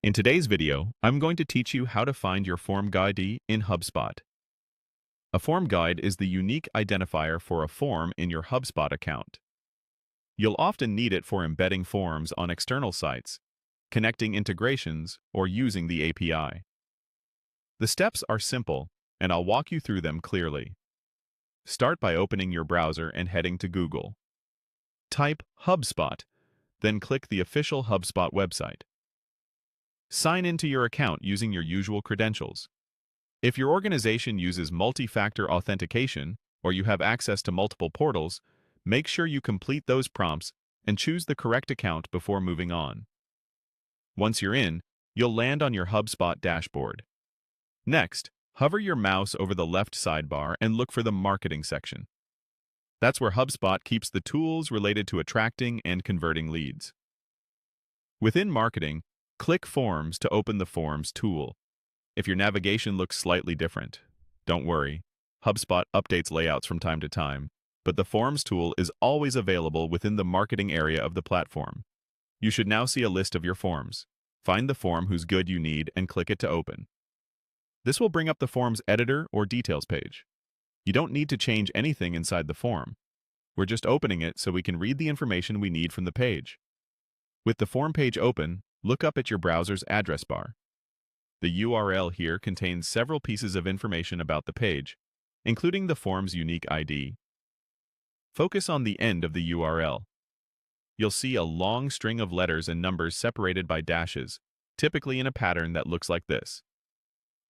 In today's video, I'm going to teach you how to find your form guide in HubSpot. A form guide is the unique identifier for a form in your HubSpot account. You'll often need it for embedding forms on external sites, connecting integrations, or using the API. The steps are simple, and I'll walk you through them clearly. Start by opening your browser and heading to Google. Type HubSpot, then click the official HubSpot website. Sign into your account using your usual credentials. If your organization uses multi-factor authentication or you have access to multiple portals, make sure you complete those prompts and choose the correct account before moving on. Once you're in, you'll land on your HubSpot dashboard. Next, hover your mouse over the left sidebar and look for the Marketing section. That's where HubSpot keeps the tools related to attracting and converting leads. Within Marketing, click Forms to open the Forms tool. If your navigation looks slightly different, don't worry. HubSpot updates layouts from time to time, but the Forms tool is always available within the Marketing area of the platform. You should now see a list of your forms. Find the form whose GUID you need and click it to open. This will bring up the form's editor or details page. You don't need to change anything inside the form. We're just opening it so we can read the information we need from the page. With the form page open, look up at your browser's address bar. The URL here contains several pieces of information about the page, including the form's unique ID. Focus on the end of the URL. You'll see a long string of letters and numbers separated by dashes, typically in a pattern that looks like this: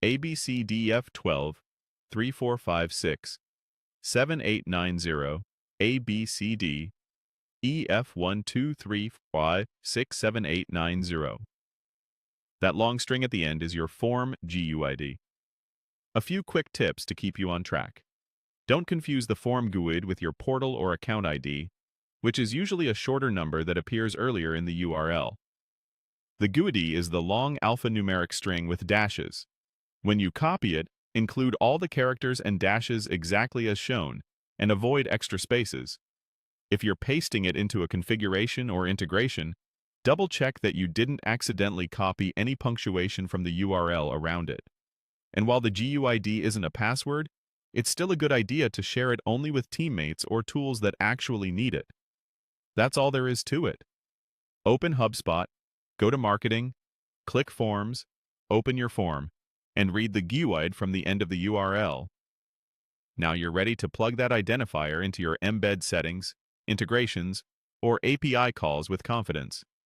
ABCDF12, 3456, 7890, ABCD, EF1235678890. That long string at the end is your form GUID. A few quick tips to keep you on track. Don't confuse the form GUID with your portal or account ID, which is usually a shorter number that appears earlier in the URL. The GUID is the long alphanumeric string with dashes. When you copy it, include all the characters and dashes exactly as shown, and avoid extra spaces. If you're pasting it into a configuration or integration, double-check that you didn't accidentally copy any punctuation from the URL around it. And while the GUID isn't a password, it's still a good idea to share it only with teammates or tools that actually need it. That's all there is to it. Open HubSpot, go to Marketing, click Forms, open your form, and read the GUID from the end of the URL. Now you're ready to plug that identifier into your embed settings, integrations, or API calls with confidence.